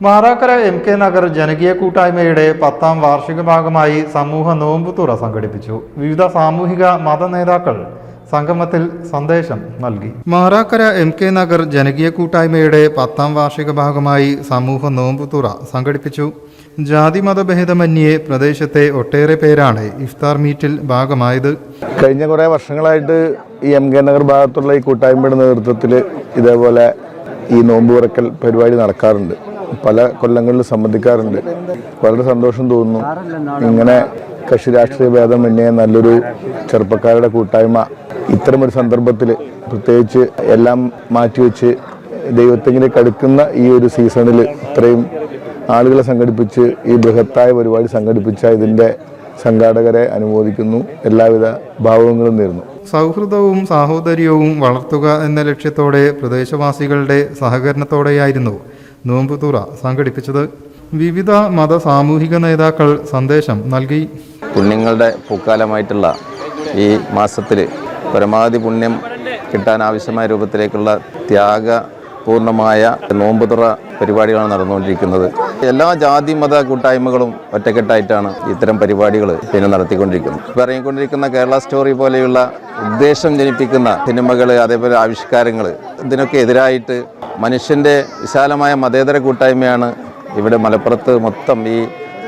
Marakkara MK Nagar ജനകീയ കൂട്ടായ്മയുടെ 10ാം വാർഷിക ഭാഗമായി സമൂഹ നോമ്പുതുറ സംഘടിപ്പിച്ചു. വിവിധ സാമൂഹിക മത നേതാക്കൾ സംഗമത്തിൽ സന്ദേശം നൽകി. മാറാക്കര MK നഗർ ജനകീയ കൂട്ടായ്മയുടെ 10ാം വാർഷിക ഭാഗമായി സമൂഹ നോമ്പുതുറ സംഘടിപ്പിച്ചു. ജാതിമത ഭേദമന്യേ പ്രദേശത്തെ ഒട്ടേറെ പേരാണ് ഇഫ്താർ മീറ്റിൽ ഭാഗമായത്. കഴിഞ്ഞ കുറേ വർഷങ്ങളായിട്ട് ഈ MK നഗർ ഭാഗത്തുള്ള ഈ കൂട്ടായ്മയുടെ നേതൃത്വത്തിൽ ഇതേപോലെ ഈ നോമ്പ് തുറക്കൽ പരിപാടി നടക്കാറുണ്ട്. പല കൊല്ലങ്ങളിൽ സംബന്ധിക്കാറുണ്ട്. വളരെ സന്തോഷം തോന്നുന്നു. ഇങ്ങനെ കക്ഷി രാഷ്ട്രീയ ഭേദമന്യേ നല്ലൊരു ചെറുപ്പക്കാരുടെ കൂട്ടായ്മ ഇത്തരമൊരു സന്ദർഭത്തിൽ, പ്രത്യേകിച്ച് എല്ലാം മാറ്റിവെച്ച് ദൈവത്തിലേക്ക് അടുക്കുന്ന ഈ ഒരു സീസണിൽ ഇത്രയും ആളുകളെ സംഘടിപ്പിച്ച് ഈ ബൃഹത്തായ പരിപാടി സംഘടിപ്പിച്ച ഇതിൻ്റെ സംഘാടകരെ അനുമോദിക്കുന്നു. എല്ലാവിധ ഭാവങ്ങളും നേരുന്നു. സൗഹൃദവും സാഹോദര്യവും വളർത്തുക എന്ന ലക്ഷ്യത്തോടെ പ്രദേശവാസികളുടെ സഹകരണത്തോടെയായിരുന്നു നോമ്പുതുറ സംഘടിപ്പിച്ചത്. വിവിധ മത സാമൂഹിക നേതാക്കൾ സന്ദേശം നൽകി. പുണ്യങ്ങളുടെ പൂക്കാലമായിട്ടുള്ള ഈ മാസത്തിൽ പരമാവധി പുണ്യം കിട്ടാൻ ആവശ്യമായ രൂപത്തിലേക്കുള്ള ത്യാഗപൂർണമായ നോമ്പുതുറ പരിപാടികളാണ് നടന്നുകൊണ്ടിരിക്കുന്നത്. എല്ലാ ജാതി മത കൂട്ടായ്മകളും ഒറ്റക്കെട്ടായിട്ടാണ് ഇത്തരം പരിപാടികൾ നടത്തിക്കൊണ്ടിരിക്കുന്നത്. ഇറങ്ങിക്കൊണ്ടിരിക്കുന്ന കേരള സ്റ്റോറി പോലെയുള്ള ഉദ്ദേശം ജനിപ്പിക്കുന്ന സിനിമകൾ, അതേപോലെ ആവിഷ്കാരങ്ങൾ, ഇതിനൊക്കെ എതിരായിട്ട് മനുഷ്യൻ്റെ വിശാലമായ മതേതര കൂട്ടായ്മയാണ് ഇവിടെ മലപ്പുറത്ത് മൊത്തം ഈ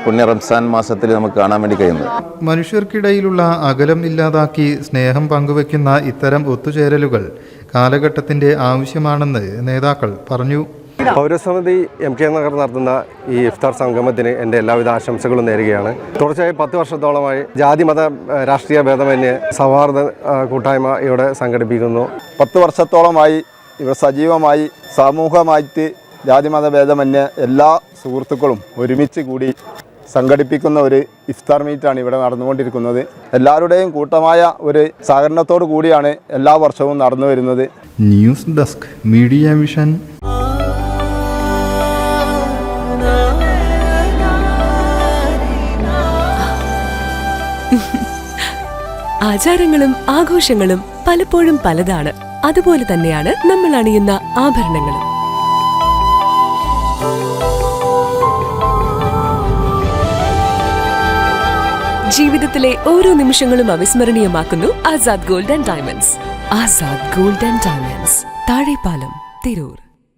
പുണ്യ റംസാൻ മാസത്തിൽ നമുക്ക് കാണാൻ വേണ്ടി കഴിയുന്നത്. മനുഷ്യർക്കിടയിലുള്ള അകലം ഇല്ലാതാക്കി സ്നേഹം പങ്കുവെക്കുന്ന ഇത്തരം ഒത്തുചേരലുകൾ കാലഘട്ടത്തിൻ്റെ ആവശ്യമാണെന്ന് നേതാക്കൾ പറഞ്ഞു. പൗരസമിതി MK നഗർ നടത്തുന്ന ഈ ഇഫ്താർ സംഗമത്തിന് എൻ്റെ എല്ലാവിധ ആശംസകളും നേരുകയാണ്. തുടർച്ചയായി 10 വർഷത്തോളമായി ജാതിമത രാഷ്ട്രീയ ഭേദമന്യേ സൗഹാർദ്ദ കൂട്ടായ്മ ഇവിടെ സംഘടിപ്പിക്കുന്നു. 10 വർഷത്തോളമായി ഇവിടെ സജീവമായി സമൂഹമായിട്ട് ജാതിമത ഭേദമന്യേ എല്ലാ സുഹൃത്തുക്കളും ഒരുമിച്ച് കൂടി സംഘടിപ്പിക്കുന്ന ഒരു ഇഫ്താർ മീറ്റാണ് ഇവിടെ നടന്നുകൊണ്ടിരിക്കുന്നത്. എല്ലാവരുടെയും കൂട്ടമായ ഒരു സഹകരണത്തോടു കൂടിയാണ് എല്ലാ വർഷവും നടന്നു വരുന്നത്. News desk media vision. ആചാരങ്ങളും ആഘോഷങ്ങളും പലപ്പോഴും പലതാണ്. അതുപോലെ തന്നെയാണ് നമ്മൾ അണിയുന്ന ആഭരണങ്ങളും. ജീവിതത്തിലെ ഓരോ നിമിഷങ്ങളും അവിസ്മരണീയമാക്കുന്നു Azad gold and diamonds. Azad gold and diamonds, Thazhepalam, Tirur.